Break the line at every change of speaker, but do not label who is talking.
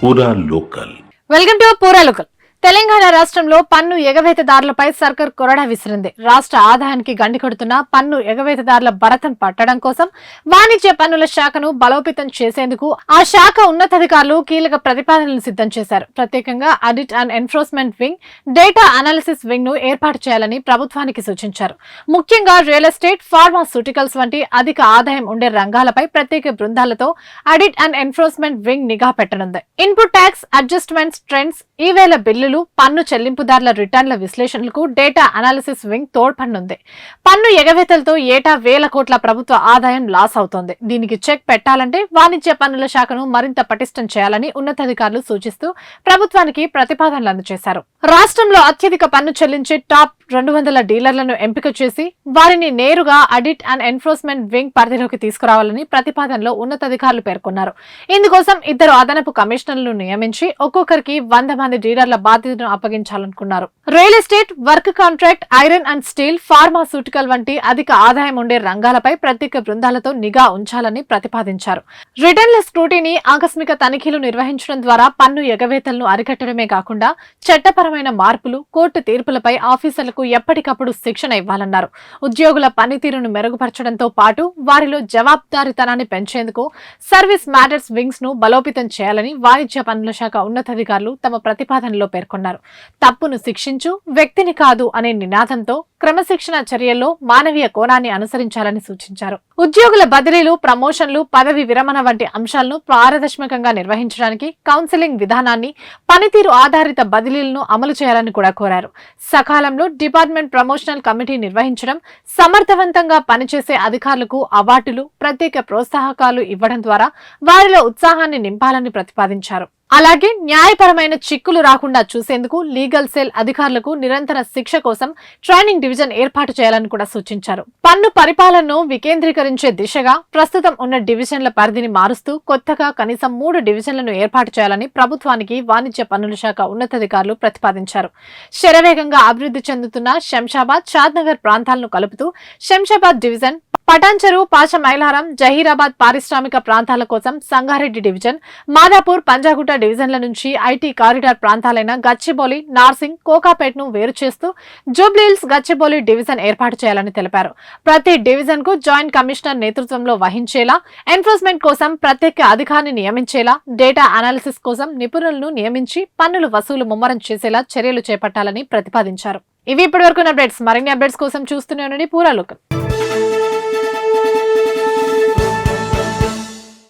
పూరా local.
Welcome to పూరా local. Telangana రాష్ట్రంలో పన్ను ఎగవేతదారులపై సర్కార్ కొరడా విసిరింది. రాష్ట్ర ఆదాయానికి గండి కొడుతున్న పన్ను ఎగవేతదారుల భరతం పట్టడం కోసం వాణిజ్య పన్నుల శాఖను బలోపేతం చేసేందుకు ఆ శాఖ ఉన్నతాధికారులు కీలక ప్రతిపాదనలు సిద్ధం చేశారు. ప్రత్యేకంగా audit and enforcement wing, data analysis wing ను ఏర్పాటు చేయాలని ప్రభుత్వానికి సూచించారు. ముఖ్యంగా రియల్ ఎస్టేట్, ఫార్మాస్యూటికల్స్ వంటి అధిక ఆదాయం ఉండే రంగాలపై ప్రత్యేక బృందాలతో ఆడిట్ అండ్ ఎన్ఫోర్స్మెంట్ వింగ్ నిఘా పెట్టనుంది. ఇన్పుట్ ట్యాక్స్ అడ్జస్ట్మెంట్స్, ట్రెండ్స్, ఈవేళ బిల్లులు, పన్ను చెల్లింపుదారుల రిటర్న్ల విశ్లేషణలకు డేటా అనాలిసిస్ వింగ్ తోడ్పడనుంది. పన్ను ఎగవేతలతో ఏటా వేల కోట్ల ప్రభుత్వ ఆదాయం లాస్ అవుతోంది. దీనికి చెక్ పెట్టాలంటే వాణిజ్య పన్నుల శాఖను మరింత పటిష్టం చేయాలని ఉన్నతాధికారులు సూచిస్తూ ప్రభుత్వానికి ప్రతిపాదనలు అందజేశారు. రాష్ట్రంలో అత్యధిక పన్ను చెల్లించే టాప్ 200 డీలర్లను ఎంపిక చేసి వారిని నేరుగా ఆడిట్ అండ్ ఎన్ఫోర్స్మెంట్ వింగ్ పరిధిలోకి తీసుకురావాలని ప్రతిపాదనలో ఉన్నతాధికారులు పేర్కొన్నారు. ఇందుకోసం 2 అదనపు కమిషనర్లను నియమించి ఒక్కొక్కరికి 100 మంది డీలర్ల బాధ్యతను అప్పగించాలనుకున్నారు. Real estate, work contract, iron and steel, pharmaceutical వంటి అధిక ఆదాయం ఉండే రంగాలపై ప్రత్యేక బృందాలతో నిఘా ఉంచాలని ప్రతిపాదించారు. రిటర్న్ల స్క్రూటీని, ఆకస్మిక తనిఖీలు నిర్వహించడం ద్వారా పన్ను ఎగవేతలను అరికట్టడమే కాకుండా చట్టపరమైన మార్పులు, కోర్టు తీర్పులపై ఆఫీసర్లకు ఎప్పటికప్పుడు శిక్షణ ఇవ్వాలన్నారు. ఉద్యోగుల పనితీరును మెరుగుపరచడంతో పాటు వారిలో జవాబుదారీతనాన్ని పెంచేందుకు సర్వీస్ మ్యాటర్స్ వింగ్స్ ను బలోపేతం చేయాలని వాణిజ్య పన్నుల శాఖ ఉన్నతాధికారులు తమ ప్రతిపాదనలో పేర్కొన్నారు. తప్పును శిక్షించు, వ్యక్తిని కాదు అనే నినాదంతో క్రమశిక్షణ చర్యల్లో మానవీయ కోణాన్ని అనుసరించాలని సూచించారు. ఉద్యోగుల బదిలీలు, ప్రమోషన్లు, పదవి విరమణ వంటి అంశాలను పారదర్శకంగా నిర్వహించడానికి కౌన్సిలింగ్ విధానాన్ని, పనితీరు ఆధారిత బదిలీలను అమలు చేయాలని కూడా కోరారు. సకాలంలో డిపార్ట్మెంట్ ప్రమోషనల్ కమిటీ నిర్వహించడం, సమర్థవంతంగా పనిచేసే అధికారులకు అవార్డులు, ప్రత్యేక ప్రోత్సాహకాలు ఇవ్వడం ద్వారా వారిలో ఉత్సాహాన్ని నింపాలని ప్రతిపాదించారు. అలాగే న్యాయపరమైన చిక్కులు రాకుండా చూసేందుకు లీగల్ సెల్ అధికారులకు నిరంతర శిక్ష కోసం ట్రైనింగ్ డివిజన్ ఏర్పాటు చేయాలని కూడా సూచించారు. పన్ను పరిపాలనను వికేంద్రీకరించే దిశగా ప్రస్తుతం ఉన్న డివిజన్ల పరిధిని మారుస్తూ కొత్తగా కనీసం 3 డివిజన్లను ఏర్పాటు చేయాలని ప్రభుత్వానికి వాణిజ్య పన్నుల శాఖ ఉన్నతాధికారులు ప్రతిపాదించారు. శరవేగంగా అభివృద్ధి చెందుతున్న శంషాబాద్, షాద్నగర్ ప్రాంతాలను కలుపుతూ శంషాబాద్ డివిజన్, పటాన్చెరు, పాషమైలారం, జహీరాబాద్ పారిశ్రామిక ప్రాంతాల కోసం సంగారెడ్డి డివిజన్, మాదాపూర్, పంజాగుట్ట డివిజన్ల నుంచి ఐటీ కారిడార్ ప్రాంతాలైన గచ్చిబౌలి, నార్సింగ్, కోకాపేట్ను వేరు చేస్తూ జూబ్లీహిల్స్, గచ్చిబౌలి డివిజన్ ఏర్పాటు చేయాలని తెలిపారు. ప్రతి డివిజన్ కు జాయింట్ కమిషనర్ నేతృత్వంలో వహించేలా, ఎన్ఫోర్స్మెంట్ కోసం ప్రత్యేక అధికారిని నియమించేలా, డేటా అనాలిసిస్ కోసం నిపుణులను నియమించి పన్నుల వసూలు ముమ్మరం చేసేలా చర్యలు చేపట్టాలని ప్రతిపాదించారు. ఇవి ఇప్పటివరకు అప్డేట్స్. మరిన్ని అప్డేట్స్ కోసం చూస్తూనే ఉండండి పూరా లోకల్.